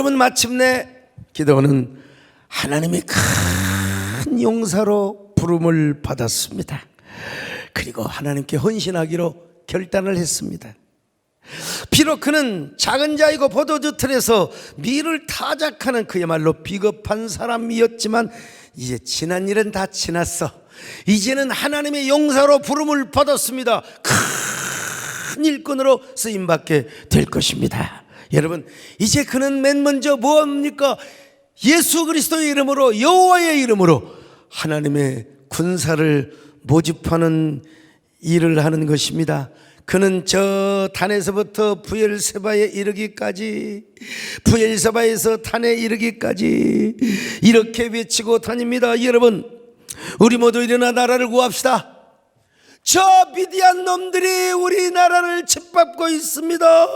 여러분, 마침내 기드온은 하나님의 큰 용사로 부름을 받았습니다. 그리고 하나님께 헌신하기로 결단을 했습니다. 비록 그는 작은 자이고 포도주 틀에서 밀을 타작하는 그야말로 비겁한 사람이었지만 이제 지난 일은 다 지났어. 이제는 하나님의 용사로 부름을 받았습니다. 큰 일꾼으로 쓰임받게 될 것입니다. 여러분, 이제 그는 맨 먼저 무엇입니까? 예수 그리스도의 이름으로, 여호와의 이름으로 하나님의 군사를 모집하는 일을 하는 것입니다. 그는 저 단에서부터 부엘세바에 이르기까지, 부엘세바에서 단에 이르기까지 이렇게 외치고 다닙니다. 여러분, 우리 모두 일어나 나라를 구합시다. 저 미디안 놈들이 우리 나라를 짓밟고 있습니다.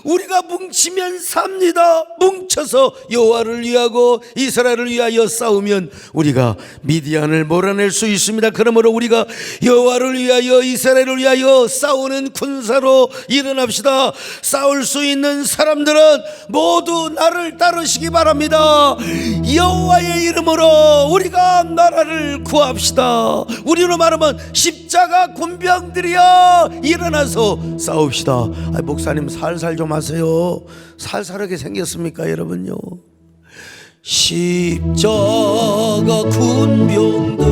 우리가 뭉치면 삽니다. 뭉쳐서 여호와를 위하고 이스라엘을 위하여 싸우면 우리가 미디안을 몰아낼 수 있습니다. 그러므로 우리가 여호와를 위하여 이스라엘을 위하여 싸우는 군사로 일어납시다. 싸울 수 있는 사람들은 모두 나를 따르시기 바랍니다. 여호와의 이름으로 우리가 나라를 구합시다. 우리로 말하면 십자가 군병들이여 일어나서 싸웁시다. 목사님 살살 좀 하세요. 살살하게 생겼습니까 여러분요? 십자가 군병들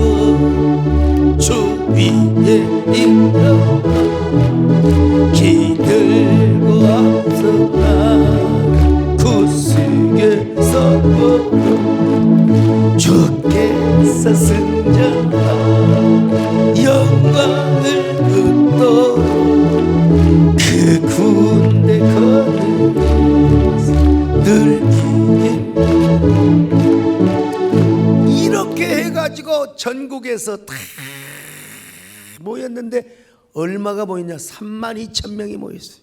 주 위에 있다 기들고 앞서가 구속에서 주께서 승전하 영광을 얻도록 그 군대 거느려서 늘 이렇게 해가지고 전국에서 다 모였는데 얼마가 모였냐? 32,000명이 모였어요.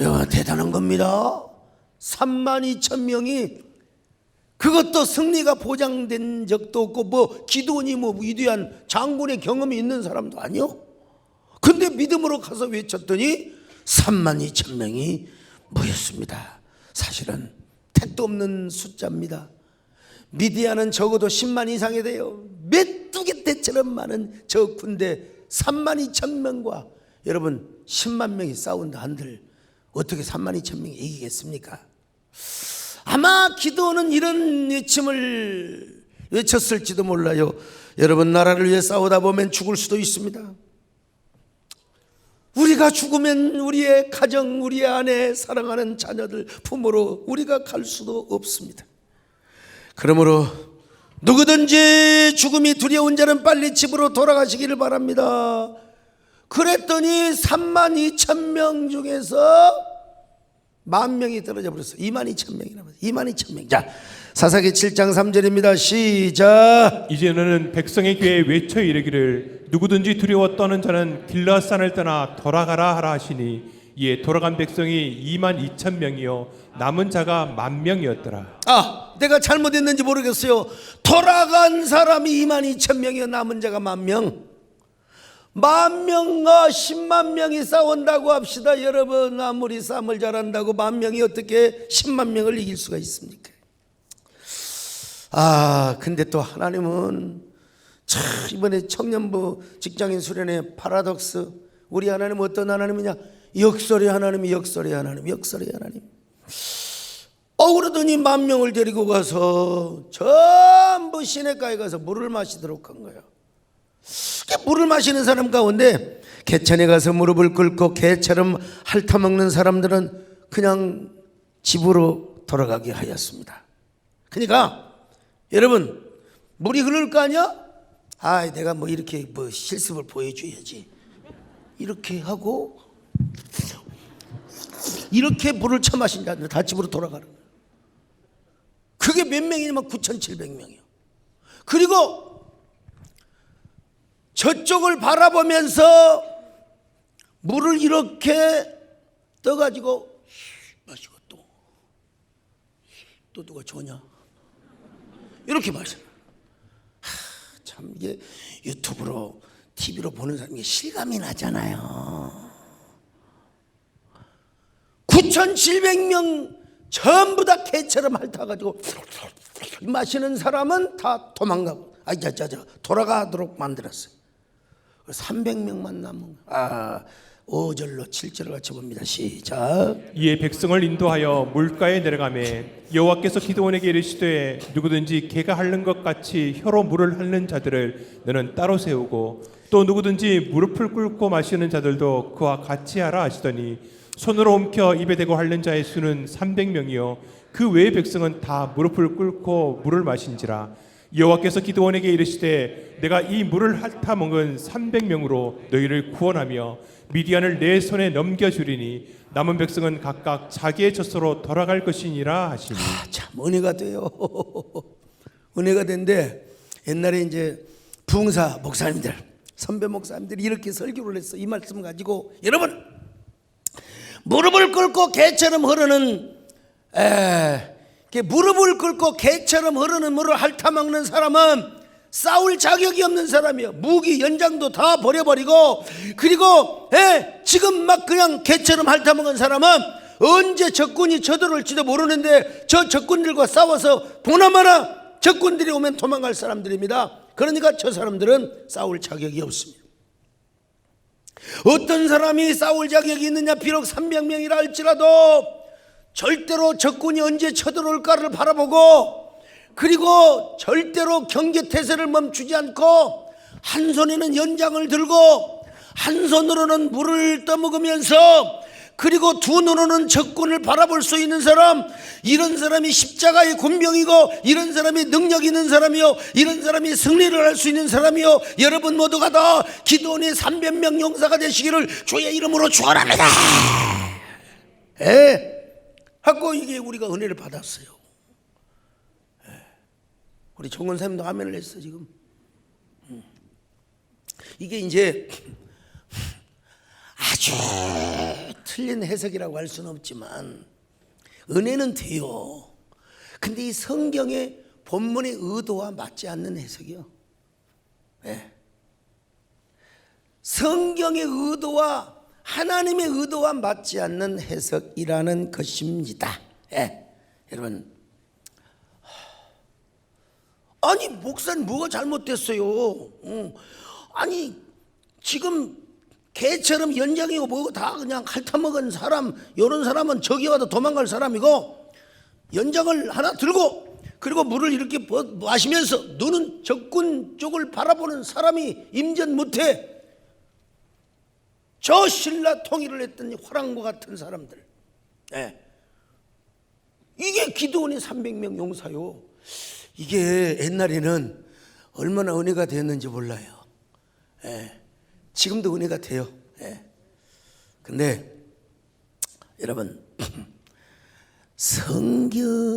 야, 대단한 겁니다. 32,000명이, 그것도 승리가 보장된 적도 없고 뭐 기드온이 뭐 위대한 장군의 경험이 있는 사람도 아니요. 근데 믿음으로 가서 외쳤더니 32,000명이 모였습니다. 사실은 택도 없는 숫자입니다. 미디안은 적어도 10만 이상이 돼요. 메뚜기 떼처럼 많은 저 군대 32,000명과 여러분 10만 명이 싸운다 한들 어떻게 32,000명이 이기겠습니까? 아마 기드온은 이런 외침을 외쳤을지도 몰라요. 여러분, 나라를 위해 싸우다 보면 죽을 수도 있습니다. 우리가 죽으면 우리의 가정, 우리의 아내, 사랑하는 자녀들, 부모로 우리가 갈 수도 없습니다. 그러므로 누구든지 죽음이 두려운 자는 빨리 집으로 돌아가시기를 바랍니다. 그랬더니 32,000명 중에서 10,000명이 떨어져 버렸어요. 22,000명이 남았어요. 22,000명. 자, 사사기 7장 3절입니다. 시작. 이제 너는 백성의 귀에 외쳐 이르기를 누구든지 두려워 떠는 자는 길라산을 떠나 돌아가라 하라 하시니 이에 돌아간 백성이 22,000명이요 남은 자가 10,000명이었더라. 내가 잘못했는지 모르겠어요. 돌아간 사람이 22,000명이요 남은 자가 10,000명. 10,000명과 10만 명이 싸운다고 합시다. 여러분, 아무리 싸움을 잘한다고 10,000명이 어떻게 10만 명을 이길 수가 있습니까? 근데 또 하나님은 참, 이번에 청년부 직장인 수련회 파라독스, 우리 하나님은 어떤 하나님이냐? 역설의 하나님, 역설의 하나님, 역설의 하나님. 그러더니 10,000명을 데리고 가서 전부 시내가에 가서 물을 마시도록 한 거예요. 물을 마시는 사람 가운데 개천에 가서 무릎을 꿇고 개처럼 핥아먹는 사람들은 그냥 집으로 돌아가게 하였습니다. 그러니까 여러분, 물이 흐를 거 아니야? 내가 뭐 이렇게 뭐 실습을 보여줘야지. 이렇게 하고 이렇게 물을 처마신 자들 다 집으로 돌아가는 거예요. 그게 몇 명이냐면 9,700명이요. 그리고 저쪽을 바라보면서 물을 이렇게 떠가지고 마시고 또 누가 줘냐? 이렇게 마셔요. 참 이게 유튜브로 TV로 보는 사람이 실감이 나잖아요. 9,700명 전부 다 개처럼 핥아가지고 마시는 사람은 다 도망가고 돌아가도록 만들었어요. 300명만 남은 5절로 7절을 같이 봅니다. 시작. 이에 백성을 인도하여 물가에 내려가매 여호와께서 기드온에게 이르시되 누구든지 개가 핥는 것 같이 혀로 물을 핥는 자들을 너는 따로 세우고 또 누구든지 무릎을 꿇고 마시는 자들도 그와 같이 하라 하시더니 손으로 옮겨 입에 대고 핥는 자의 수는 300명이요 그 외의 백성은 다 무릎을 꿇고 물을 마신지라. 여호와께서 기드온에게 이르시되 내가 이 물을 핥아 먹은 300명으로 너희를 구원하며 미디안을 내 손에 넘겨주리니 남은 백성은 각각 자기의 젖소로 돌아갈 것이니라 하시니. 참 은혜가 돼요. 은혜가 된데 옛날에 이제 부흥사 목사님들, 선배 목사님들이 이렇게 설교를 했어. 이 말씀 가지고 여러분 무릎을 꿇고 개처럼 흐르는 무릎을 꿇고 개처럼 흐르는 물을 핥아먹는 사람은 싸울 자격이 없는 사람이에요. 무기 연장도 다 버려버리고 그리고 지금 막 그냥 개처럼 핥아먹은 사람은 언제 적군이 쳐들어올지도 모르는데 저 적군들과 싸워서 보나마나 적군들이 오면 도망갈 사람들입니다. 그러니까 저 사람들은 싸울 자격이 없습니다. 어떤 사람이 싸울 자격이 있느냐? 비록 300명이라 할지라도 절대로 적군이 언제 쳐들어올까를 바라보고 그리고 절대로 경계태세를 멈추지 않고 한 손에는 연장을 들고 한 손으로는 물을 떠먹으면서 그리고 두 눈으로는 적군을 바라볼 수 있는 사람, 이런 사람이 십자가의 군병이고 이런 사람이 능력 있는 사람이요 이런 사람이 승리를 할 수 있는 사람이요 여러분 모두가 다 기드온의 300명 용사가 되시기를 주의 이름으로 축원합니다. 하고 이게 우리가 은혜를 받았어요. 우리 정원사님도 아멘을 했어 지금. 이게 이제 아주 틀린 해석이라고 할 수는 없지만 은혜는 돼요. 근데 이 성경의 본문의 의도와 맞지 않는 해석이요. 성경의 의도와 하나님의 의도와 맞지 않는 해석이라는 것입니다. 여러분, 아니 목사님 뭐가 잘못됐어요? 아니 지금 개처럼 연장이고 뭐고 다 그냥 핥아먹은 사람, 이런 사람은 저기 와도 도망갈 사람이고 연장을 하나 들고 그리고 물을 이렇게 마시면서 눈은 적군 쪽을 바라보는 사람이 임전 못해. 저 신라 통일을 했던 화랑과 같은 사람들. 이게 기드온의 300명 용사요. 이게 옛날에는 얼마나 은혜가 되었는지 몰라요. 지금도 은혜가 돼요. 근데 여러분 성경이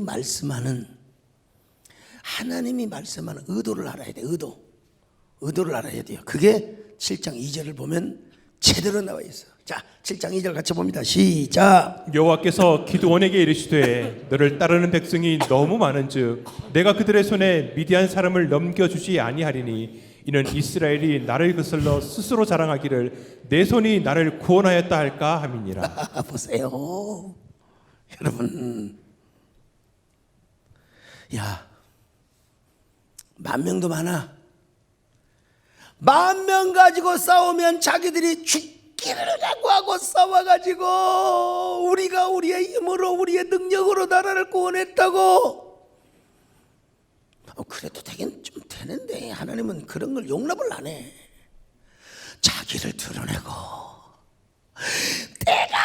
말씀하는 하나님이 말씀하는 의도를 알아야 돼요. 의도를 알아야 돼요. 그게 7장 2절을 보면 제대로 나와 있어요. 자, 7장 2절 같이 봅니다. 시작. 여호와께서 기드온에게 이르시되 너를 따르는 백성이 너무 많은즉 내가 그들의 손에 미디안 사람을 넘겨주지 아니하리니 이는 이스라엘이 나를 거슬러 스스로 자랑하기를 내 손이 나를 구원하였다 할까 함이니라. 보세요 여러분, 야 10,000명도 많아. 10,000명 가지고 싸우면 자기들이 죽기를 각오하고 싸워가지고 우리가 우리의 힘으로 우리의 능력으로 나라를 구원했다고. 그래도 되긴 좀 되는데 하나님은 그런 걸 용납을 안 해. 자기를 드러내고 내가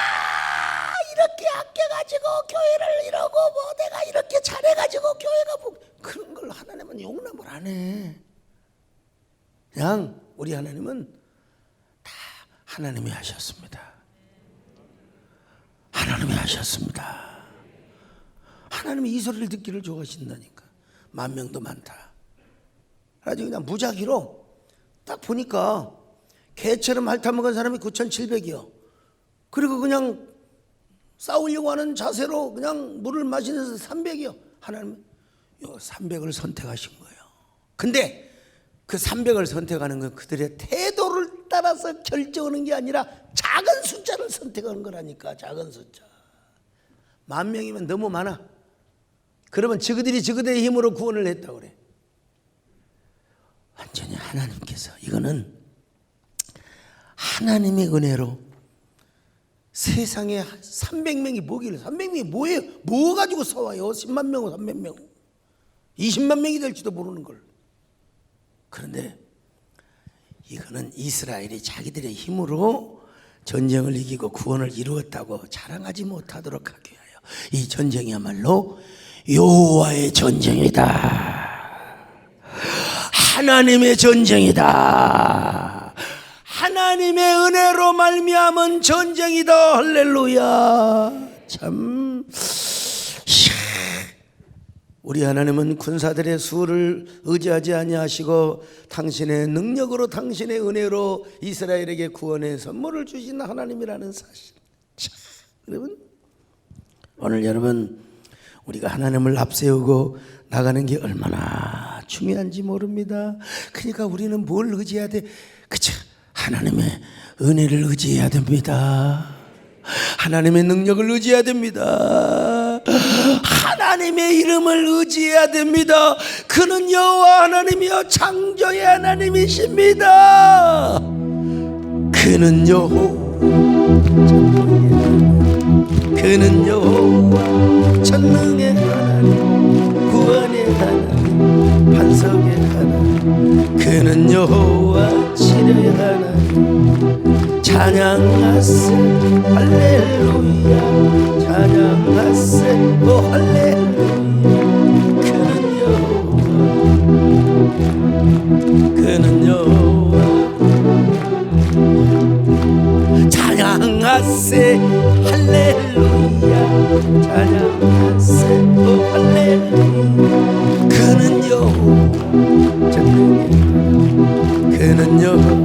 이렇게 아껴가지고 교회를 이러고 뭐 내가 이렇게 잘해가지고 교회가 뭐 그런 걸 하나님은 용납을 안 해. 그냥 우리 하나님은 다 하나님이 하셨습니다. 하나님이 하셨습니다. 하나님이 이 소리를 듣기를 좋아하신다니까. 10,000명도 많다. 아주 그냥 무작위로 딱 보니까 개처럼 핥아먹은 사람이 9,700이요. 그리고 그냥 싸우려고 하는 자세로 그냥 물을 마시면서 300이요. 하나님은 요 300을 선택하신 거예요. 근데 그 300을 선택하는 건 그들의 태도를 따라서 결정하는 게 아니라 작은 숫자를 선택하는 거라니까. 작은 숫자. 10,000명이면 너무 많아. 그러면 저그들의 힘으로 구원을 했다고 그래. 완전히 하나님께서, 이거는 하나님의 은혜로 세상에 300명이 뭐길래, 300명이 뭐예요? 뭐 가지고 싸워요? 10만 명, 300명, 20만 명이 될지도 모르는 걸. 그런데 이거는 이스라엘이 자기들의 힘으로 전쟁을 이기고 구원을 이루었다고 자랑하지 못하도록 하기 위하여 이 전쟁이야말로 여호와의 전쟁이다. 하나님의 전쟁이다. 하나님의 은혜로 말미암은 전쟁이다. 할렐루야. 참, 우리 하나님은 군사들의 수를 의지하지 아니하시고 당신의 능력으로, 당신의 은혜로 이스라엘에게 구원의 선물을 주신 하나님이라는 사실. 참, 여러분, 오늘 여러분, 우리가 하나님을 앞세우고 나가는 게 얼마나 중요한지 모릅니다. 그러니까 우리는 뭘 의지해야 돼? 그쵸? 하나님의 은혜를 의지해야 됩니다. 하나님의 능력을 의지해야 됩니다. 하나님의 이름을 의지해야 됩니다. 그는 여호와 하나님이여 창조의 하나님이십니다. 그는 여호와 전능의 하나님, 구원의 하나님, 반석의 하나님. 그는 여호와 치료의 하나님. 찬양하세 할렐루야. 찬양하세 오 할렐루야. 그는 여호와 찬양하세 할렐루야. 찬양하세 오 할렐루야. 그는 여호와 전능의 그는 여호와.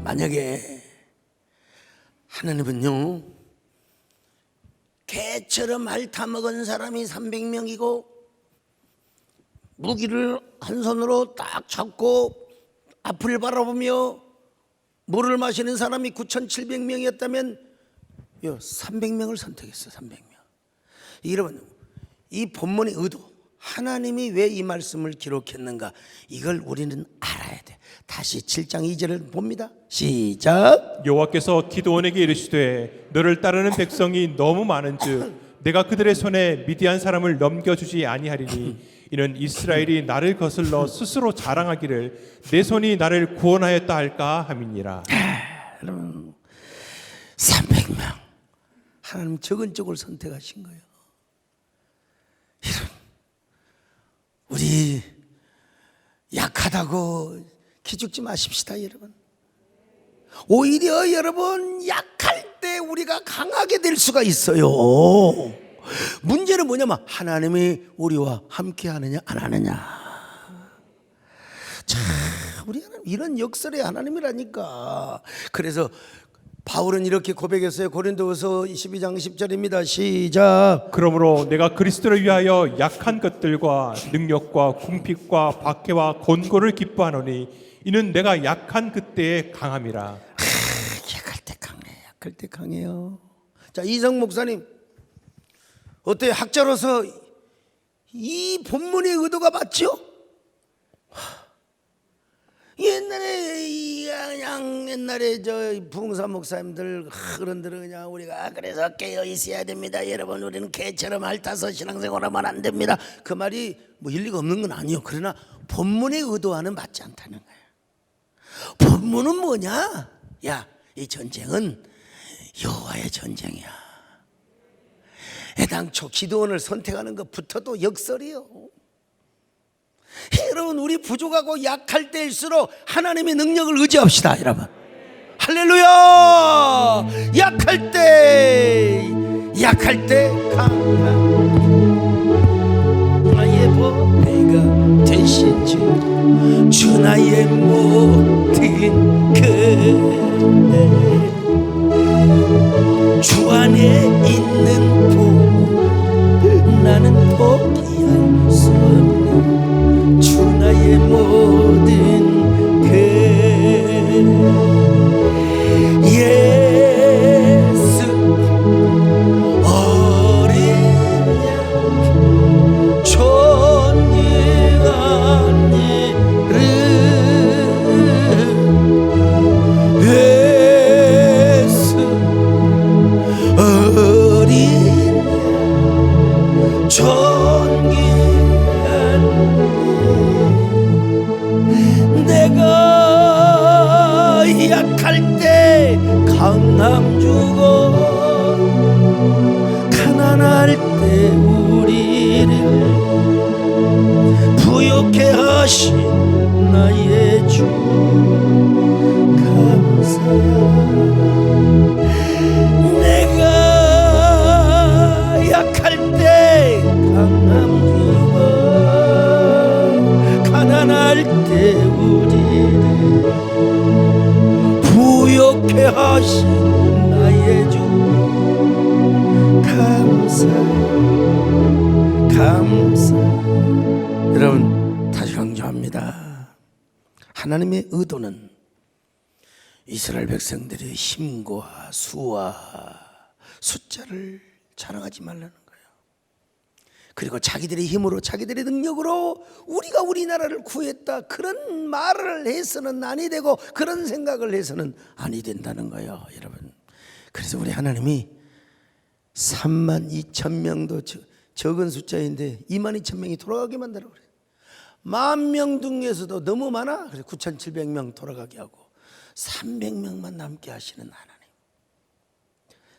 만약에 하나님은요, 개처럼 핥아먹은 사람이 300명이고 무기를 한 손으로 딱 잡고 앞을 바라보며 물을 마시는 사람이 9,700명이었다면 300명을 선택했어. 300명. 여러분, 이 본문의 의도, 하나님이 왜 이 말씀을 기록했는가, 이걸 우리는 알아야 돼. 다시 7장 2절을 봅니다. 시작. 여호와께서 기드온에게 이르시되 너를 따르는 백성이 너무 많은즉 내가 그들의 손에 미디안 사람을 넘겨주지 아니하리니 이는 이스라엘이 나를 거슬러 스스로 자랑하기를 내 손이 나를 구원하였다 할까 함이니라. 여러분, 300명 하나님 적은 쪽을 선택하신 거예요. 우리 약하다고 기죽지 마십시다, 여러분. 오히려 여러분, 약할 때 우리가 강하게 될 수가 있어요. 문제는 뭐냐면 하나님이 우리와 함께 하느냐 안 하느냐. 참, 우리 하나님 이런 역설의 하나님이라니까. 그래서 바울은 이렇게 고백했어요. 고린도후서 12장 10절입니다. 시작. 그러므로 내가 그리스도를 위하여 약한 것들과 능력과 궁핍과 박해와 곤고를 기뻐하노니 이는 내가 약한 그때에 강함이라. 약할 때 강해. 약할 때 강해요. 자, 이성 목사님, 어때요? 학자로서 이 본문의 의도가 맞죠? 옛날에 저 부흥사 목사님들 그런들은 그냥 우리가 그래서 깨어 있어야 됩니다. 여러분, 우리는 개처럼 핥아서 신앙생활하면 안 됩니다. 그 말이 뭐 일리가 없는 건 아니에요. 그러나 본문의 의도와는 맞지 않다는 거예요. 본문은 뭐냐? 야, 이 전쟁은 여호와의 전쟁이야. 애당초 기드온을 선택하는 것부터도 역설이요. 여러분, 우리 부족하고 약할 때일수록 하나님의 능력을 의지합시다, 여러분. 할렐루야. 약할 때 강한 나의 보배가 되신 주 나의 모든 주 안에 있는 복 나는 포기할 수 없는 주 나의 모든 하신 나의 주 감사. 내가 약할 때 강함 주어 가난할 때 우리를 부욕해 하신 나의 주 감사. 여러분 다시 강조합니다. 하나님의 의도는 이스라엘 백성들의 힘과 수와 숫자를 자랑하지 말라는 거예요. 그리고 자기들의 힘으로 자기들의 능력으로 우리가 우리나라를 구했다 그런 말을 해서는 아니 되고 그런 생각을 해서는 아니 된다는 거예요, 여러분. 그래서 우리 하나님이 32,000명도 적은 숫자인데 22,000명이 돌아가게 만들어 그래요. 10,000명 중에서도 너무 많아. 그래서 9,700명 돌아가게 하고 300명만 남게 하시는 하나님.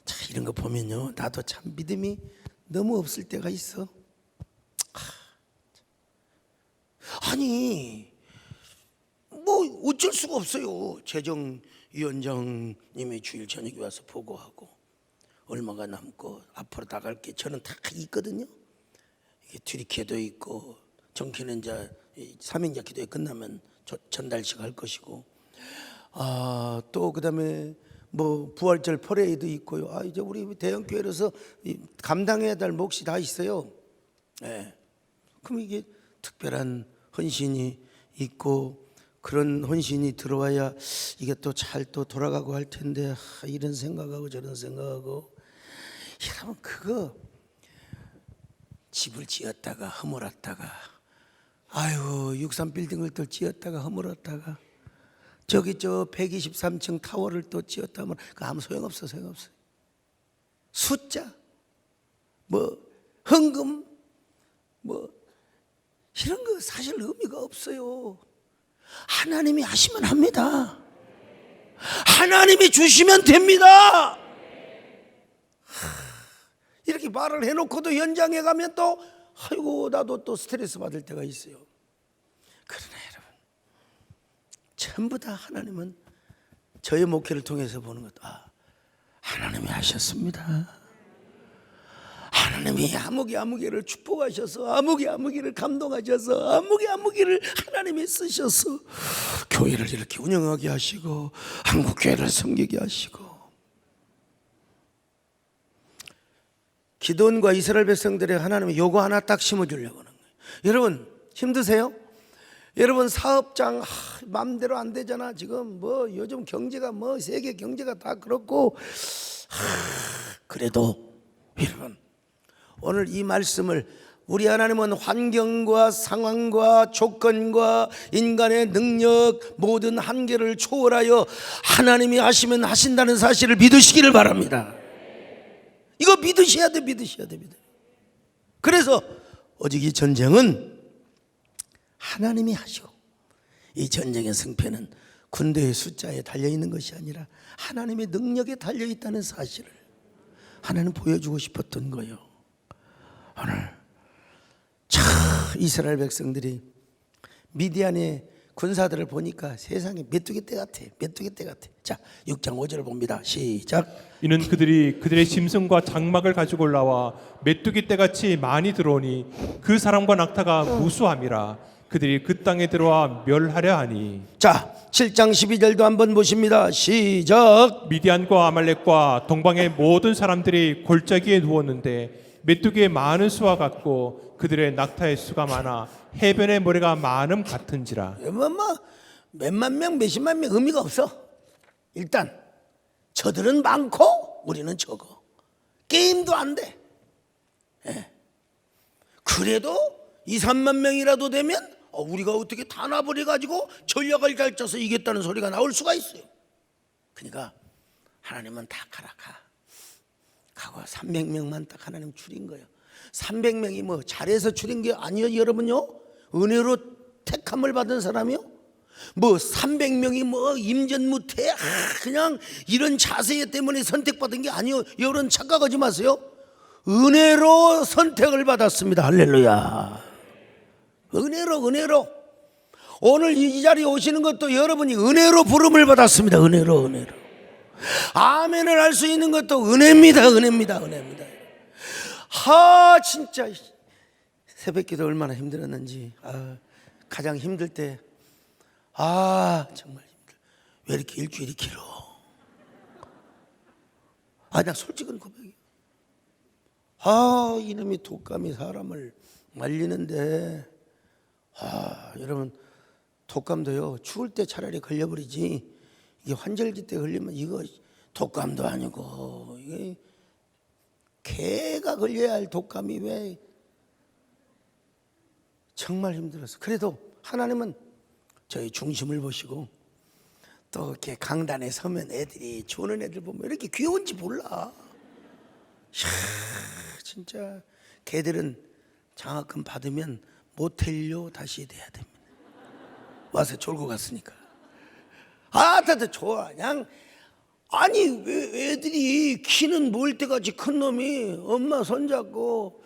자, 이런 거 보면요, 나도 참 믿음이 너무 없을 때가 있어. 아니 뭐 어쩔 수가 없어요. 재정위원장님이 주일 저녁에 와서 보고하고 얼마가 남고 앞으로 나갈 게 저는 다 있거든요. 이게 뒤리케도 있고 정키는 이제 3인자 기도회 끝나면 전달식 할 것이고, 또 그다음에 뭐 부활절 퍼레이드 있고요. 이제 우리 대형교회로서 감당해야 될 몫이 다 있어요. 네. 그럼 이게 특별한 헌신이 있고 그런 헌신이 들어와야 이게 또 잘 또 돌아가고 할 텐데, 이런 생각하고 저런 생각하고. 여러분 그거 집을 지었다가 허물었다가, 아유 63빌딩을 또 지었다가 허물었다가 저기 저 123층 타워를 또 지었다면 그 아무 소용없어. 숫자 뭐 헌금 뭐 이런 거 사실 의미가 없어요. 하나님이 하시면 합니다. 하나님이 주시면 됩니다. 이렇게 말을 해놓고도 연장해 가면 또 아이고 나도 또 스트레스 받을 때가 있어요. 그러나 여러분 전부 다 하나님은 저의 목회를 통해서 보는 것, 하나님이 하셨습니다. 하나님이 아무개를 축복하셔서 아무개를 감동하셔서 아무개를 하나님이 쓰셔서 교회를 이렇게 운영하게 하시고 한국교회를 섬기게 하시고. 기드온과 이스라엘 백성들의 하나님이 요거 하나 딱 심어주려고 하는 거예요. 여러분 힘드세요? 여러분 사업장 마음대로 안 되잖아. 지금 뭐 요즘 경제가 뭐 세계 경제가 다 그렇고, 그래도 여러분 오늘 이 말씀을, 우리 하나님은 환경과 상황과 조건과 인간의 능력 모든 한계를 초월하여 하나님이 하시면 하신다는 사실을 믿으시기를 바랍니다. 이거 믿으셔야 돼. 그래서 오직 이 전쟁은 하나님이 하시고, 이 전쟁의 승패는 군대의 숫자에 달려있는 것이 아니라 하나님의 능력에 달려있다는 사실을 하나님 보여주고 싶었던 거예요. 오늘 이스라엘 백성들이 미디안의 군사들을 보니까 세상에 메뚜기 떼 같아. 자, 6장 5절을 봅니다. 시작. 이는 그들의 짐승과 장막을 가지고 올라와 메뚜기 떼같이 많이 들어오니 그 사람과 낙타가 무수함이라. 그들이 그 땅에 들어와 멸하려 하니. 자, 7장 12절도 한번 보십니다. 시작. 미디안과 아말렉과 동방의 모든 사람들이 골짜기에 누웠는데 메뚜기의 많은 수와 같고 그들의 낙타의 수가 많아 해변의 모래가 많음 같은지라. 몇만 명 몇십만 명 의미가 없어. 일단 저들은 많고 우리는 적어. 게임도 안 돼. 그래도 2, 3만 명이라도 되면 우리가 어떻게 단합을 해가지고 전략을 잘 짜서 이겼다는 소리가 나올 수가 있어요. 그러니까 하나님은 다 가고 300명만 딱 하나님 줄인 거예요. 300명이 뭐 잘해서 줄인 게 아니요, 여러분요. 은혜로 택함을 받은 사람이요. 뭐 300명이 뭐 임전무태 그냥 이런 자세 때문에 선택받은 게 아니요. 여러분 착각하지 마세요. 은혜로 선택을 받았습니다. 할렐루야. 은혜로. 오늘 이 자리에 오시는 것도 여러분이 은혜로 부름을 받았습니다. 은혜로. 아멘을 할 수 있는 것도 은혜입니다. 은혜입니다. 진짜 새벽기도 얼마나 힘들었는지. 가장 힘들 때 정말 힘들어. 왜 이렇게 일주일이 길어? 나 솔직한 고백이에요. 이놈이 독감이 사람을 말리는데 여러분, 독감도요 추울 때 차라리 걸려버리지, 이게 환절기 때 걸리면 이거 독감도 아니고 이게 개가 걸려야 할 독감이 왜. 정말 힘들었어. 그래도 하나님은 저희 중심을 보시고, 또 이렇게 강단에 서면 애들이 주는 애들 보면 이렇게 귀여운지 몰라. 진짜 개들은 장학금 받으면 모텔료 다시 돼야 됩니다. 와서 졸고 갔으니까. 다들 좋아. 그냥 아니 왜 애들이 키는 모일 때까지 큰 놈이 엄마 손잡고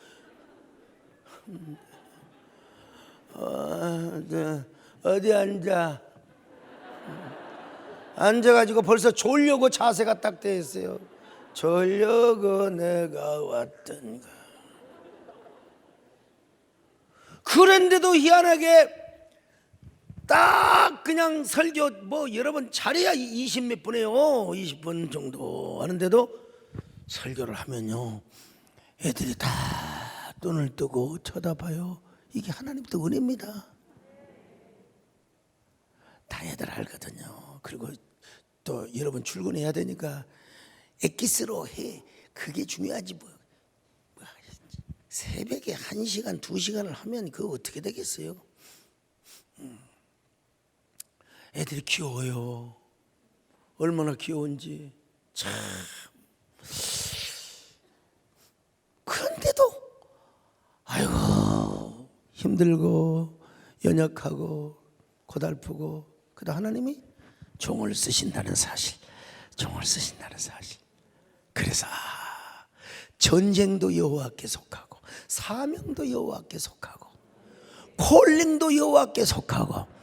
어디 앉아. 앉아가지고 벌써 졸려고 자세가 딱 돼 있어요. 졸려고 내가 왔던가. 그런데도 희한하게 딱 그냥 설교 여러분 잘해야 20 몇 분이에요. 20분 정도 하는데도 설교를 하면요 애들이 다 눈을 뜨고 쳐다봐요. 이게 하나님도 은혜입니다. 다 애들 알거든요. 그리고 또 여러분 출근해야 되니까 엑기스로 해. 그게 중요하지 뭐. 새벽에 1시간 2시간을 하면 그거 어떻게 되겠어요? 애들이 귀여워요. 얼마나 귀여운지 참. 그런데도 아이고 힘들고 연약하고 고달프고, 그다 하나님이 종을 쓰신다는 사실. 그래서 전쟁도 여호와께 속하고, 사명도 여호와께 속하고, 콜링도 여호와께 속하고.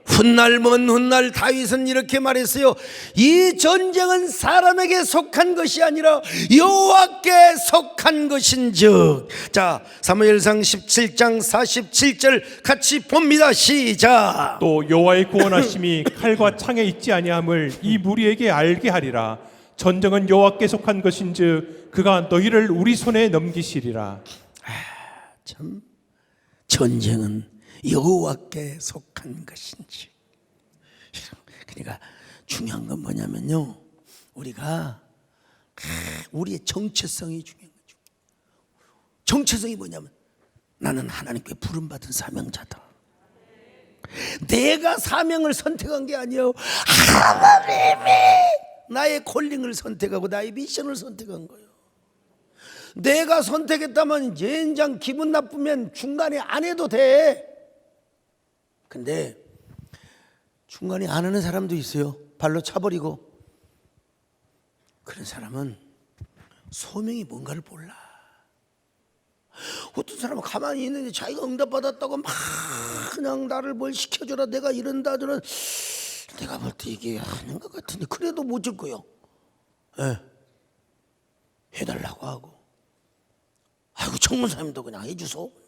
훗날 먼 훗날 다윗은 이렇게 말했어요. 이 전쟁은 사람에게 속한 것이 아니라 여호와께 속한 것인즉. 자, 사무엘상 17장 47절 같이 봅니다. 시작. 또 여호와의 구원하심이 칼과 창에 있지 아니함을 이 무리에게 알게 하리라. 전쟁은 여호와께 속한 것인즉 그가 너희를 우리 손에 넘기시리라. 참, 전쟁은 여호와께 속한 것인지. 그러니까 중요한 건 뭐냐면요, 우리가 우리의 정체성이 중요한 거죠. 정체성이 뭐냐면 나는 하나님께 부름받은 사명자다. 내가 사명을 선택한 게 아니에요. 하나님이 나의 콜링을 선택하고 나의 미션을 선택한 거예요. 내가 선택했다면 젠장 기분 나쁘면 중간에 안 해도 돼. 근데 중간에 안 하는 사람도 있어요. 발로 차버리고. 그런 사람은 소명이 뭔가를 몰라. 어떤 사람은 가만히 있는데 자기가 응답받았다고 막 그냥 나를 뭘 시켜줘라, 내가 이런다 저런. 내가 볼 때 이게 아닌 것 같은데 그래도 못 줄 거요. 해달라고 하고. 아이고 청문사님도 그냥 해주소.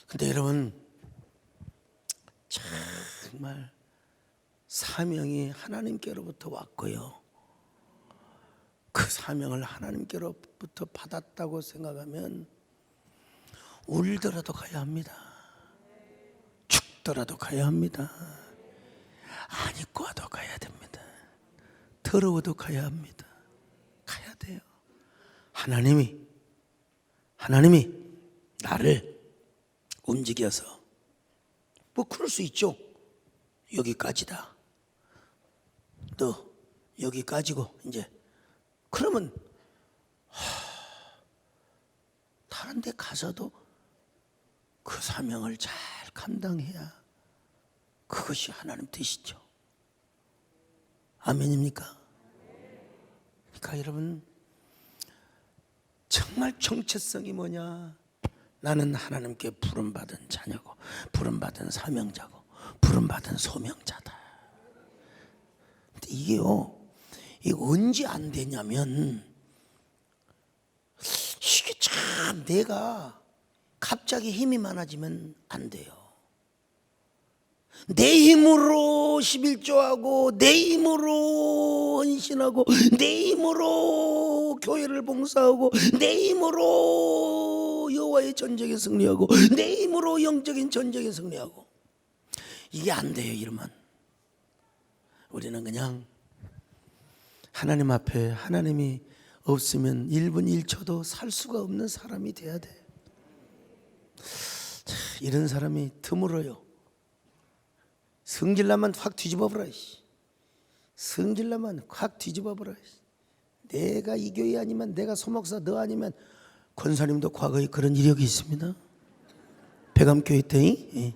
근데 여러분 정말 사명이 하나님께로부터 왔고요, 그 사명을 하나님께로부터 받았다고 생각하면 울더라도 가야 합니다. 죽더라도 가야 합니다. 안 입고 와도 가야 됩니다. 더러워도 가야 합니다. 가야 돼요. 하나님이 나를 움직여서 그럴 수 있죠. 여기까지다. 너 여기까지고 이제 그러면 다른 데 가서도 그 사명을 잘 감당해야 그것이 하나님 뜻이죠. 아멘입니까? 그러니까 여러분 정말 정체성이 뭐냐, 나는 하나님께 부름받은 자녀고 부름받은 사명자고 부름받은 소명자다. 근데 이게요, 이게 언제 안 되냐면 이게 참 내가 갑자기 힘이 많아지면 안 돼요. 내 힘으로 11조하고 내 힘으로 헌신하고 내 힘으로 교회를 봉사하고 내 힘으로 여호와의 전쟁에 승리하고 내 힘으로 영적인 전쟁에 승리하고 이게 안 돼요. 이러면 우리는 그냥 하나님 앞에 하나님이 없으면 1분 1초도 살 수가 없는 사람이 돼야 돼. 자, 이런 사람이 드물어요. 성질나면 확 뒤집어버려. 성질나면 확 뒤집어버려. 내가 이 교회 아니면, 내가 소목사 너 아니면. 권사님도 과거에 그런 이력이 있습니다. 백암교회 때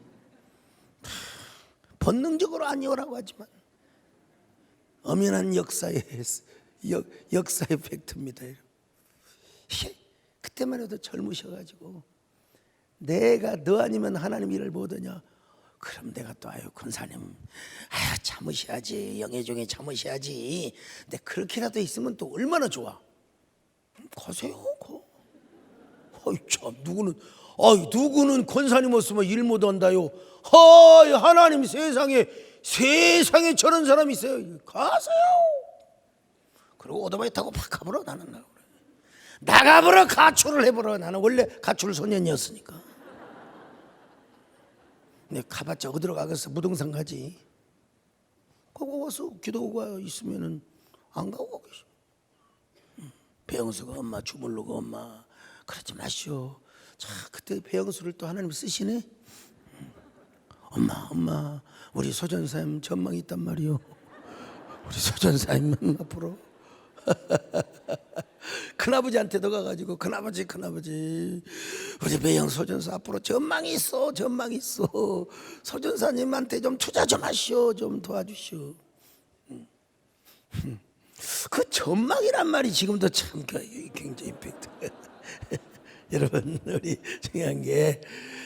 본능적으로 아니오라고 하지만 엄연한 역사의 팩트입니다. 그때만 해도 젊으셔가지고 내가 너 아니면 하나님 일을 못하냐. 그럼 내가 또 아유 권사님 참으셔야지, 영예종에 참으셔야지. 근데 그렇게라도 있으면 또 얼마나 좋아. 가세요. 아이 참 누구는 권사님 없으면 일 못한다요. 하나님 세상에 저런 사람이 있어요. 가세요. 그리고 오토바이 타고 팍 가버려. 나는 나가버려. 가출을 해버려. 나는 원래 가출 소년이었으니까. 내 가봤자 어디로 가겠어. 무등산 가지. 거기 와서 기도가 있으면은 안 가고 계셔. 배영수가 엄마 주물르고 엄마 그러지 마시오. 자 그때 배영수를 또 하나님 쓰시네. 엄마 우리 소전사님 전망이 있단 말이오. 우리 소전사님 앞으로 큰아버지한테도 가가지고 큰아버지 우리 배영 소전사 앞으로 전망이 있어. 소전사님한테 좀 투자 좀 하시오. 좀 도와주시오. 그 전망이란 말이 지금도 참 굉장히 임팩트. 여러분 우리 중요한 게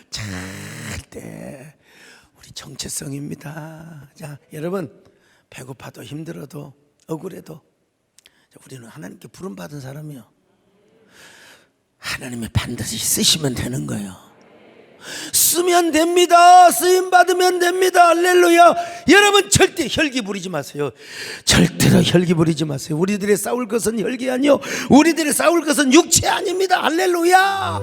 절대 우리 정체성입니다. 자 여러분 배고파도 힘들어도 억울해도 우리는 하나님께 부름받은 사람이요. 하나님이 반드시 쓰시면 되는 거예요. 쓰면 됩니다. 쓰임 받으면 됩니다. 할렐루야. 여러분 절대 혈기 부리지 마세요. 절대로 혈기 부리지 마세요. 우리들의 싸울 것은 혈기 아니요, 우리들의 싸울 것은 육체 아닙니다. 할렐루야.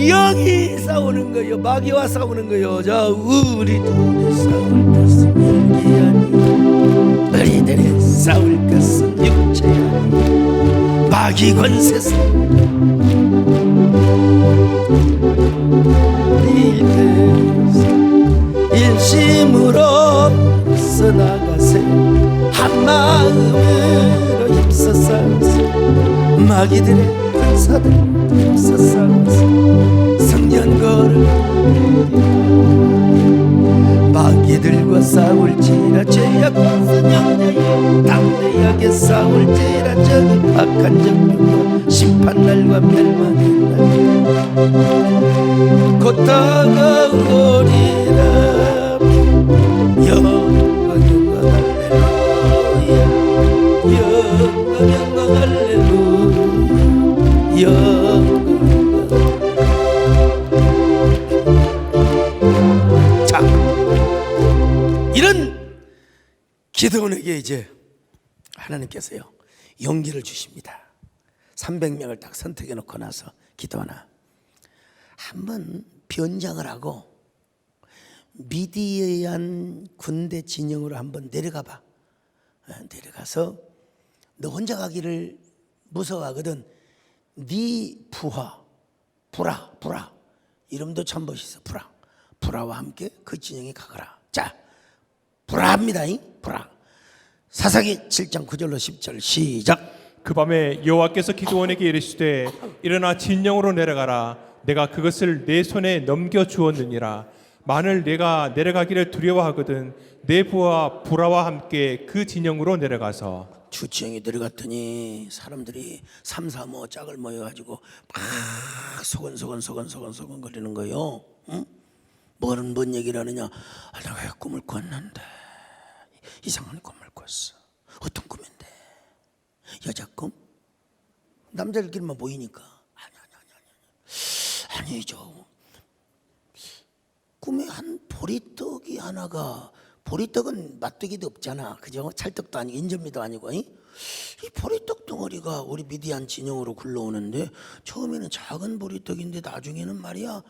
영이 싸우는 거예요. 마귀와 싸우는 거예요. 자 우리들의 싸울 것은 혈기 아니요, 우리들의 싸울 것은 육체 아니요, 마귀 권세서 인심으로 써나가세. 한마음으로 힘써싸서 마귀들의 군사들 힘써싸서 성전거를 마귀들과 싸울지라. 죄악 선영자여 담대하게 싸울지라. 저기 악한 정욕과 심판날과 멸망의 날 곧 다가오리라. 영광 할렐루야. 영광 할렐루야. 자 이런 기드온에게 이제 하나님께서요 용기를 주십니다. 300명을 딱 선택해 놓고 나서 기드온아 한번 변장을 하고 미디안 군대 진영으로 한번 내려가 봐. 내려가서 너 혼자 가기를 무서워하거든. 네 부하 브라 이름도 참 멋있어. 브라와 함께 그 진영에 가거라. 자 브라합니다. 브라. 사사기 7장 9절로 10절 시작. 그 밤에 여호와께서 기드온에게 이르시되 일어나 진영으로 내려가라. 내가 그것을 내 손에 넘겨 주었느니라. 만일 내가 내려가기를 두려워하거든 내 부하 브라와 함께 그 진영으로 내려가서. 주치형이 들어갔더니 사람들이 삼삼오 짝을 모여가지고 막 소곤소곤 거리는 거예요. 응? 뭔 얘기를 하느냐? 내가 꿈을 꿨는데 이상한 꿈을 꿨어. 어떤 꿈인데? 여자 꿈? 남자들끼리만 모이니까 아니죠. 꿈에 한 보리떡이 하나가, 보리떡은 맛두기도 없잖아, 그죠? 찰떡도 아니고 인절미도 아니고, 이 보리떡 덩어리가 우리 미디안 진영으로 굴러오는데, 처음에는 작은 보리떡인데 나중에는 말이야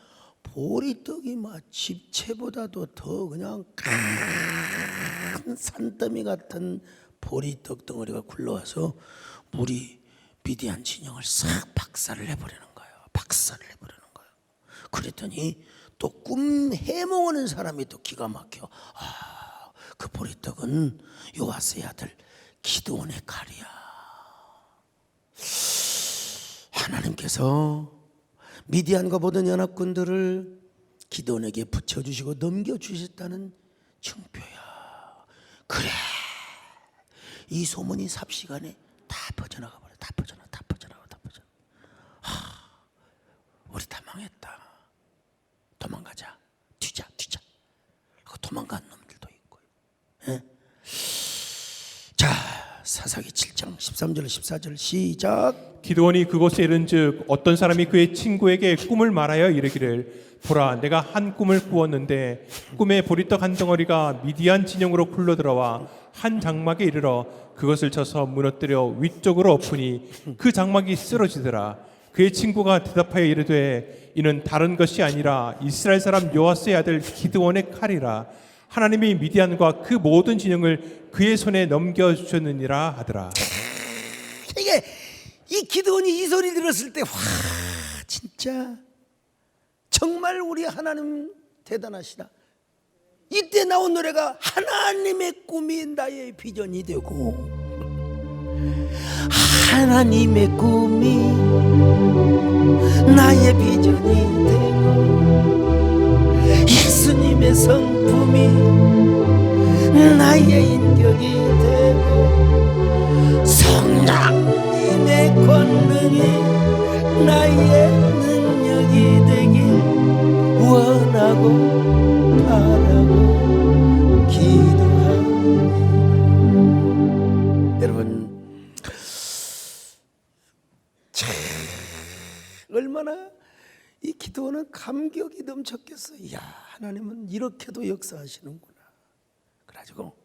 보리떡이 막 집채보다도 더 그냥 큰 산더미 같은 보리떡 덩어리가 굴러와서 우리 미디안 진영을 싹 박살을 내버리는 거예요. 그랬더니 또 꿈 해몽하는 사람이 또 기가 막혀. 그 보리떡은 요아스의 아들 기드온의 칼이야. 하나님께서 미디안과 모든 연합군들을 기드온에게 붙여주시고 넘겨주셨다는 증표야. 그래, 이 소문이 삽시간에 다 퍼져나가 버려. 다 퍼져나가. 우리 다 망했다. 도망가자. 튀자. 그리고 도망간 놈들도 있고. 예? 자, 사사기 7장 13절 14절 시작. 기드온이 그곳에 이른즉 어떤 사람이 그의 친구에게 꿈을 말하여 이르기를 보라 내가 한 꿈을 꾸었는데 꿈에 보리떡 한 덩어리가 미디안 진영으로 굴러들어와 한 장막에 이르러 그것을 쳐서 무너뜨려 위쪽으로 엎으니 그 장막이 쓰러지더라. 그의 친구가 대답하여 이르되 이는 다른 것이 아니라 이스라엘 사람 요아스의 아들 기드온의 칼이라. 하나님이 미디안과 그 모든 진영을 그의 손에 넘겨주셨느니라 하더라. 이게 이 기드온이 이 소리 들었을 때 진짜 정말 우리 하나님 대단하시다. 이때 나온 노래가 하나님의 꿈이 나의 비전이 되고, 하나님의 꿈이 나의 비전이 되고, 예수님의 성품이 나의 인격이 되고, 성령님의 권능이 나의 능력이 되길 원하고 바라고 기도합니다. 여러분, 참 얼마나 이 기도는 감격이 넘쳤겠어요. 이야, 하나님은 이렇게도 역사하시는구나. 그래가지고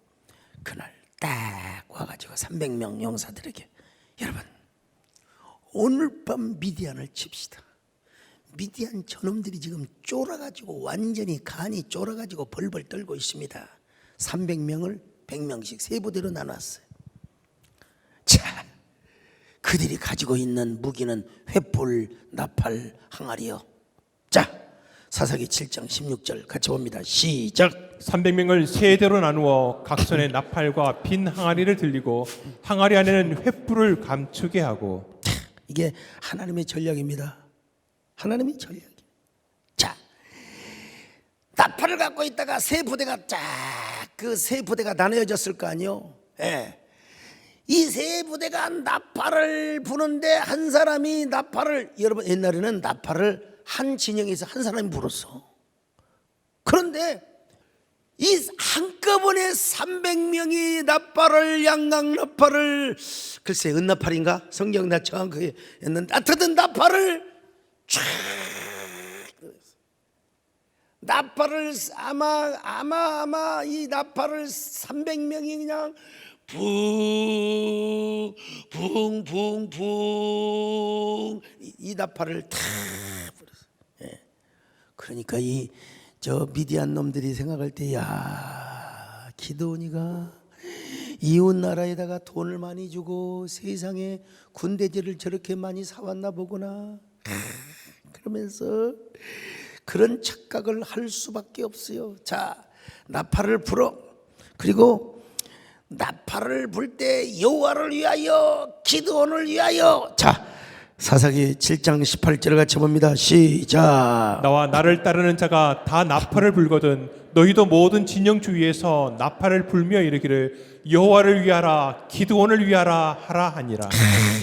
그날 딱 와가지고 300명 용사들에게, 여러분 오늘 밤 미디안을 칩시다. 미디안 저놈들이 지금 쫄아가지고 완전히 간이 쫄아가지고 벌벌 떨고 있습니다. 300명을 100명씩 세 부대로 나눴어요. 자, 그들이 가지고 있는 무기는 횃불, 나팔, 항아리요. 자, 사사기 7장 16절 같이 봅니다. 시작. 300명을 세 대로 나누어 각 손에 나팔과 빈 항아리를 들리고 항아리 안에는 횃불을 감추게 하고. 이게 하나님의 전략입니다. 하나님의 전략. 자, 나팔을 갖고 있다가 세 부대가 쫙, 그 세 부대가 나뉘어졌을 거 아니요. 예. 이 세 부대가 나팔을 부는데 한 사람이 나팔을, 여러분 옛날에는 나팔을 한 진영에서 한 사람이 불었어. 그런데 이 한꺼번에 300명이 나팔을, 양강 나팔을, 글쎄 은나팔인가? 성경 나 정확하게 했는데 하여튼 나팔을 쫙, 나팔을 아마 이 나팔을 300명이 그냥 붕붕붕붕 이 나팔을 다 불었어. 예. 그러니까 저 미디안 놈들이 생각할 때, 야, 기드온이가 이웃 나라에다가 돈을 많이 주고 세상에 군대들을 저렇게 많이 사왔나 보구나. 그러면서 그런 착각을 할 수밖에 없어요. 자, 나팔을 불어. 그리고 나팔을 불 때 여호와를 위하여, 기드온을 위하여. 자, 사사기 7장 18절을 같이 봅니다. 시작. 나와 나를 따르는 자가 다 나팔을 불거든 너희도 모든 진영 주위에서 나팔을 불며 이르기를 여호와를 위하라 기드온을 위하라 하라 하니라.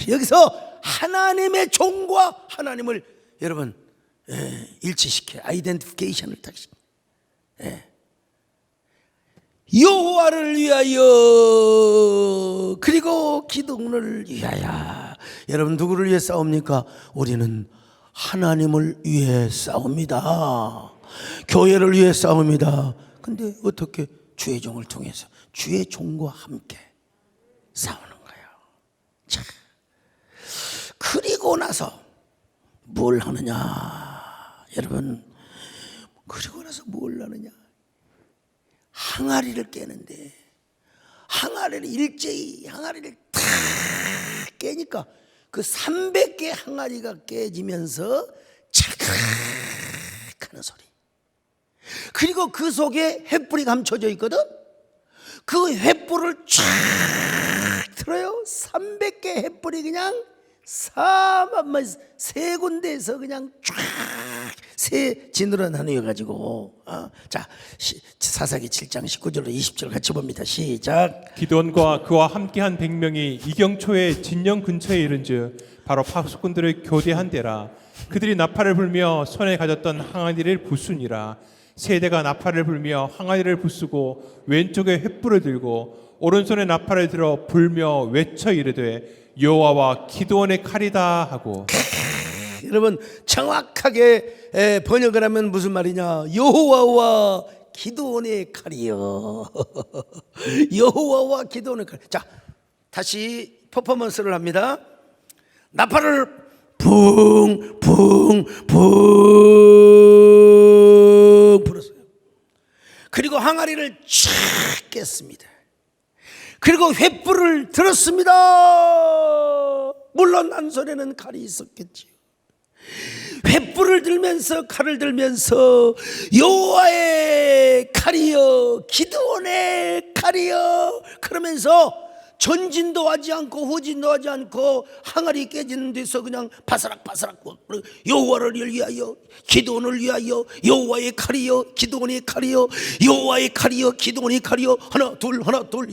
여기서 하나님의 종과 하나님을 여러분 일치시켜 아이덴티피케이션을 딱 시켜. 여호와를 위하여 그리고 기드온을 위하여. 여러분 누구를 위해 싸웁니까? 우리는 하나님을 위해 싸웁니다. 교회를 위해 싸웁니다. 근데 어떻게? 주의 종을 통해서 주의 종과 함께 싸우는 거예요. 자, 그리고 나서 뭘 하느냐? 여러분, 그리고 나서 뭘 하느냐? 항아리를 깨는데, 항아리를 일제히 항아리를 탁 깨니까 그 300개 항아리가 깨지면서 찰칵 하는 소리. 그리고 그 속에 횃불이 감춰져 있거든. 그 횃불을 쫙 틀어요. 300개 횃불이 그냥 세 군데에서 그냥 쫙 세 진으로 나누어 가지고 자 사사기 7장 19절로 20절 같이 봅니다. 시작. 기드온과 그와 함께한 100명이 이경초의 진영 근처에 이른즉 바로 파수꾼들을 교대한 데라. 그들이 나팔을 불며 손에 가졌던 항아리를 부수니라. 세대가 나팔을 불며 항아리를 부수고 왼쪽에 횃불을 들고 오른손에 나팔을 들어 불며 외쳐 이르되 여호와와 기드온의 칼이다 하고. 여러분 정확하게 번역을 하면 무슨 말이냐? 여호와와 기드온의 칼이요. 여호와와 기드온의 칼. 자, 다시 퍼포먼스를 합니다. 나팔을 붕붕붕 불었어요. 그리고 항아리를 쫙 깼습니다. 그리고 횃불을 들었습니다. 물론 한 손에는 칼이 있었겠지요. 횃불을 들면서 칼을 들면서 여호와의 칼이여 기드온의 칼이여 그러면서 전진도 하지 않고 후진도 하지 않고 항아리 깨지는 데서 그냥 바사락바사락 여호와를 위하여 기드온을 위하여 여호와의 칼이여 기드온의 칼이여 여호와의 칼이여 기드온의 칼이여 하나 둘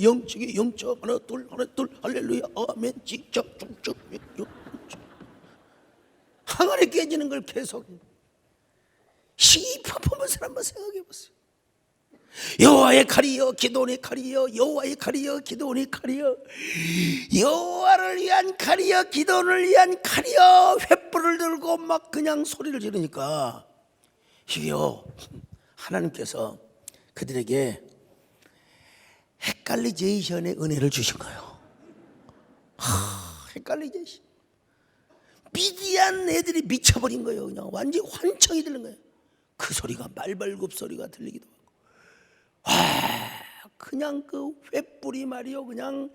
영치기 영쳐 하나 둘 할렐루야 아멘 직접 쭉쭉 항아리 깨지는 걸 계속 이 퍼포먼스를 한번 생각해 보세요. 여호와의 칼이여 기드온의 칼이여 여호와의 칼이여 기드온의 칼이여 여호와를 위한 칼이여 기드온을 위한 칼이여 횃불을 들고 막 그냥 소리를 지르니까 이게요 하나님께서 그들에게 헷갈리제이션의 은혜를 주신 거예요. 헷갈리제이션. 미디안 애들이 미쳐버린 거예요. 그냥 완전히 환청이 들는 거예요. 그 소리가 말발굽 소리가 들리기도 하고 그냥 그 횃불이 말이요 그냥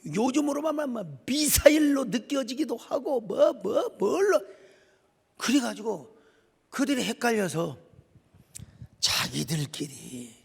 요즘으로 말하면 미사일로 느껴지기도 하고 뭘로 그래가지고 그들이 헷갈려서 자기들끼리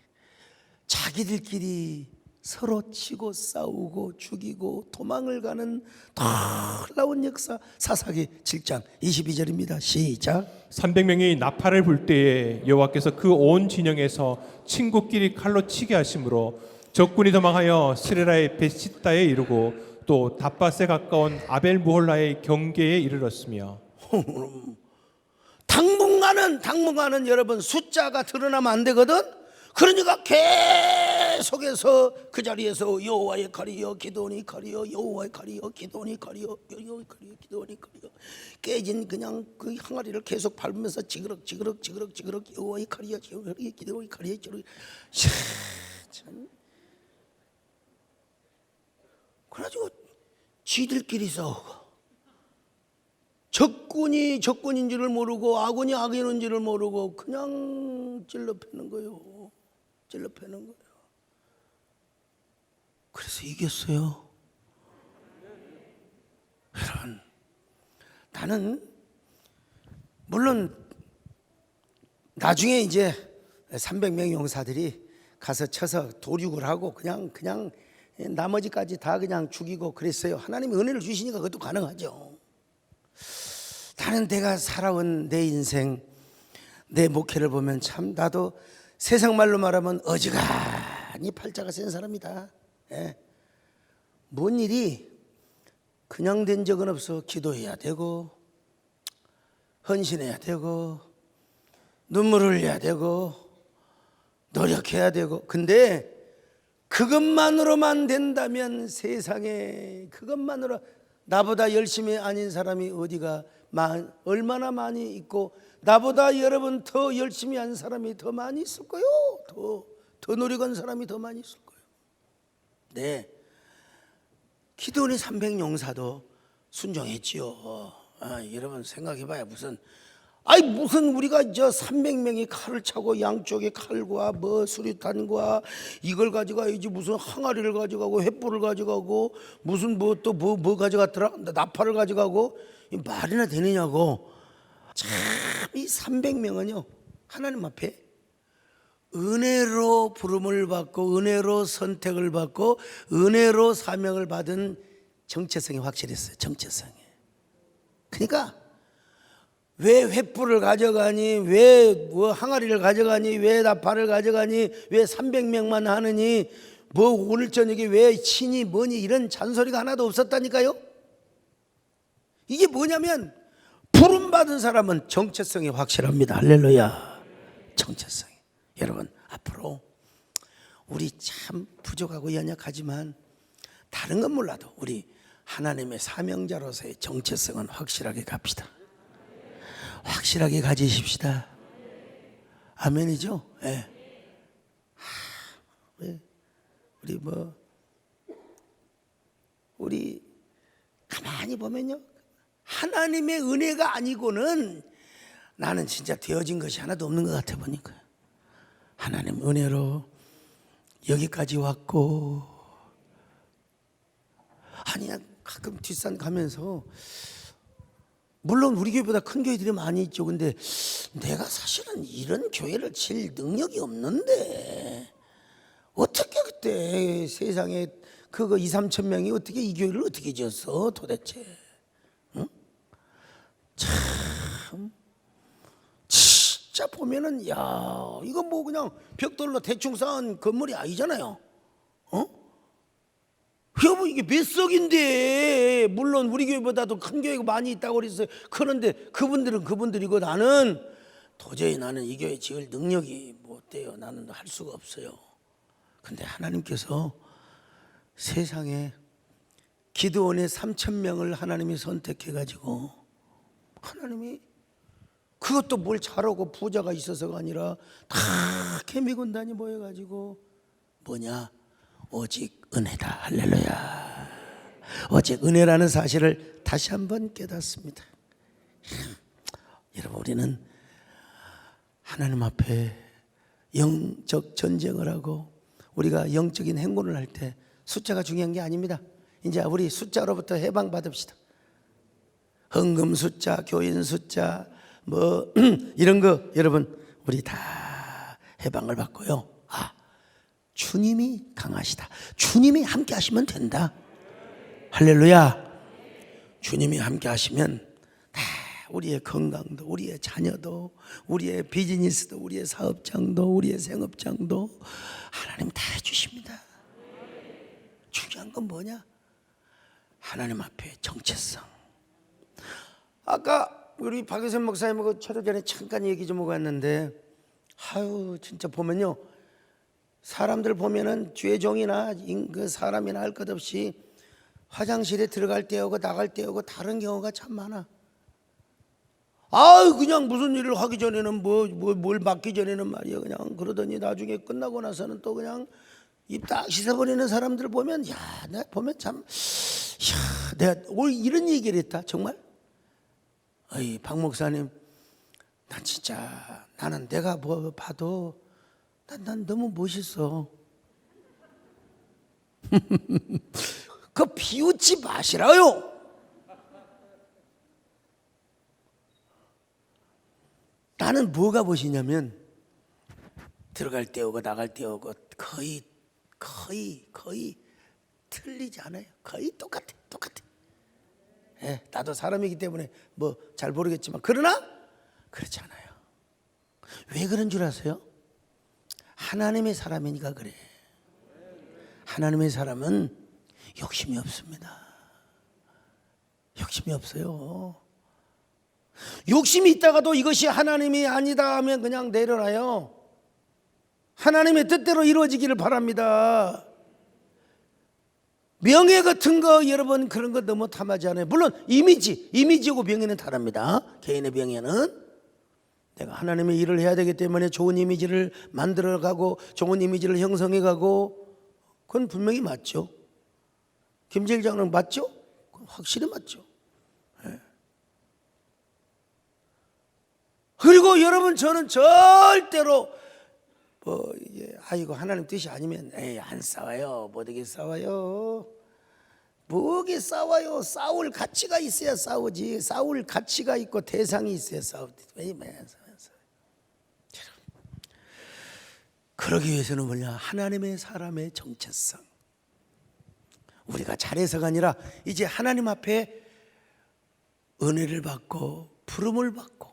서로 치고 싸우고 죽이고 도망을 가는 놀라운 역사. 사사기 7장 22절입니다. 시작. 300명이 나팔을 불 때에 여호와께서 그 온 진영에서 친구끼리 칼로 치게 하심으로 적군이 도망하여 스레라의 베시다에 이르고 또 답밭에 가까운 아벨 무홀라의 경계에 이르렀으며. 당분간은 여러분 숫자가 드러나면 안 되거든. 그러니까 계속해서 그 자리에서 여호와의 칼이여 기드온의 칼이여 여호와의 칼이여 기드온의 칼이여 여호와의 칼이여 기드온의 칼이여 깨진 그냥 그 항아리를 계속 밟으면서 지그럭 여호와의 칼이여 기드온의 칼이여 참. 그래가지고 지들끼리 싸우고 적군이 적군인 줄을 모르고 악원이 악인인 줄을 모르고 그냥 찔러 패는 거예요. 그래서 이겼어요. 여러분, 나는 물론 나중에 이제 300명 용사들이 가서 쳐서 도륙을 하고 그냥 나머지까지 다 그냥 죽이고 그랬어요. 하나님이 은혜를 주시니까 그것도 가능하죠. 나는 내가 살아온 내 인생, 내 목회를 보면 참 나도 세상 말로 말하면 어지간히 팔자가 센 사람이다. 예. 뭔 일이 그냥 된 적은 없어. 기도해야 되고 헌신해야 되고 눈물을 흘려야 되고 노력해야 되고. 근데 그것만으로만 된다면 세상에 그것만으로 나보다 열심히 아닌 사람이 어디가 얼마나 많이 있고 나보다 여러분 더 열심히 한 사람이 더 많이 있을 거요. 더 노력한 사람이 더 많이 있을 거예요. 네, 기드온의 300용사도 순종했지요. 여러분 생각해봐야 무슨 우리가 저 300명이 칼을 차고 양쪽에 칼과 뭐 수류탄과 이걸 가져가야지 무슨 항아리를 가져가고 횃불을 가져가고 무슨 뭐 또 뭐 가져갔더라 나팔을 가져가고 말이나 되느냐고. 참 이 300명은요 하나님 앞에 은혜로 부름을 받고 은혜로 선택을 받고 은혜로 사명을 받은 정체성이 확실했어요. 정체성이. 그러니까 왜 횃불을 가져가니, 왜 뭐 항아리를 가져가니, 왜 나팔을 가져가니, 왜 300명만 하느니, 뭐 오늘 저녁에 왜 친이 뭐니 이런 잔소리가 하나도 없었다니까요. 이게 뭐냐면 부름받은 사람은 정체성이 확실합니다. 할렐루야. 정체성이. 여러분 앞으로 우리 참 부족하고 연약하지만 다른 건 몰라도 우리 하나님의 사명자로서의 정체성은 확실하게 갑시다. 확실하게 가지십시다. 아멘이죠? 예. 우리 가만히 보면요 하나님의 은혜가 아니고는 나는 진짜 되어진 것이 하나도 없는 것 같아 보니까. 하나님 은혜로 여기까지 왔고. 아니야 가끔 뒷산 가면서 물론 우리 교회보다 큰 교회들이 많이 있죠. 근데 내가 사실은 이런 교회를 질 능력이 없는데 어떻게 그때 세상에 그거 2-3천 명이 어떻게 이 교회를 어떻게 지었어 도대체. 응? 참 진짜 보면은 야 이거 뭐 그냥 벽돌로 대충 쌓은 건물이 아니잖아요. 여보 이게 몇 석인데. 물론 우리 교회보다도 큰 교회가 많이 있다고 그랬어요. 그런데 그분들은 그분들이고 나는 도저히 이 교회 지을 능력이 못 돼요. 나는 할 수가 없어요. 근데 하나님께서 세상에 기드온의 3,000명을 하나님이 선택해 가지고 하나님이 그것도 뭘 잘하고 부자가 있어서가 아니라 다 개미군단이 모여 가지고 뭐냐 오직 은혜다. 할렐루야. 오직 은혜라는 사실을 다시 한번 깨닫습니다. 여러분 우리는 하나님 앞에 영적 전쟁을 하고 우리가 영적인 행군을 할 때 숫자가 중요한 게 아닙니다. 이제 우리 숫자로부터 해방 받읍시다. 헌금 숫자, 교인 숫자 뭐 이런 거 여러분 우리 다 해방을 받고요. 주님이 강하시다. 주님이 함께 하시면 된다. 할렐루야. 주님이 함께 하시면 다 우리의 건강도 우리의 자녀도 우리의 비즈니스도 우리의 사업장도 우리의 생업장도 하나님 다 해주십니다. 중요한 건 뭐냐? 하나님 앞에 정체성. 아까 우리 박유선 목사님하고 차도 전에 잠깐 얘기 좀 하고 왔는데 진짜 보면요 사람들 보면은 죄종이나 그 사람이나 할 것 없이 화장실에 들어갈 때 오고 나갈 때 오고 다른 경우가 참 많아. 그냥 무슨 일을 하기 전에는 뭘 맡기 전에는 말이야 그냥 그러더니 나중에 끝나고 나서는 또 그냥 입 딱 씻어버리는 사람들 보면 내가 보면 참 내가 오늘 이런 얘기를 했다 정말. 박 목사님 난 진짜 나는 내가 뭐 봐도 난 너무 멋있어. 그거 비웃지 마시라요. 나는 뭐가 멋있냐면 들어갈 때 오고 나갈 때 오고 거의 틀리지 않아요. 거의 똑같아. 나도 사람이기 때문에 뭐 잘 모르겠지만 그러나 그렇지 않아요. 왜 그런 줄 아세요? 하나님의 사람이니까 그래. 하나님의 사람은 욕심이 없습니다. 욕심이 없어요. 욕심이 있다가도 이것이 하나님이 아니다 하면 그냥 내려놔요. 하나님의 뜻대로 이루어지기를 바랍니다. 명예 같은 거 여러분 그런 거 너무 탐하지 않아요. 물론 이미지고 명예는 다릅니다. 개인의 명예는 내가 하나님의 일을 해야 되기 때문에 좋은 이미지를 만들어가고 좋은 이미지를 형성해가고 그건 분명히 맞죠. 김재일 장로는 맞죠? 확실히 맞죠. 네. 그리고 여러분 저는 절대로 아이고 하나님 뜻이 아니면 안 싸워요. 뭐되게 싸워요. 뭐게 싸워요. 싸울 가치가 있어야 싸우지. 싸울 가치가 있고 대상이 있어야 싸우지. 그러기 위해서는 뭐냐? 하나님의 사람의 정체성. 우리가 잘해서가 아니라 이제 하나님 앞에 은혜를 받고 부름을 받고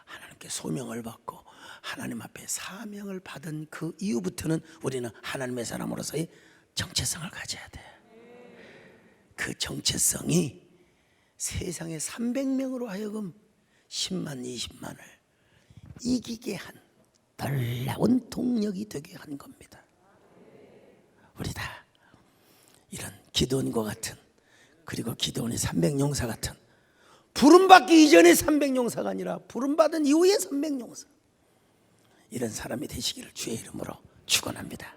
하나님께 소명을 받고 하나님 앞에 사명을 받은 그 이후부터는 우리는 하나님의 사람으로서의 정체성을 가져야 돼. 그 정체성이 세상의 300명으로 하여금 10만, 20만을 이기게 한 놀라운 동력이 되게 한 겁니다. 우리 다 이런 기도원과 같은, 그리고 기도원의 300용사 같은, 부름받기 이전의 300용사가 아니라 부름받은 이후의 300용사, 이런 사람이 되시기를 주의 이름으로 축원합니다.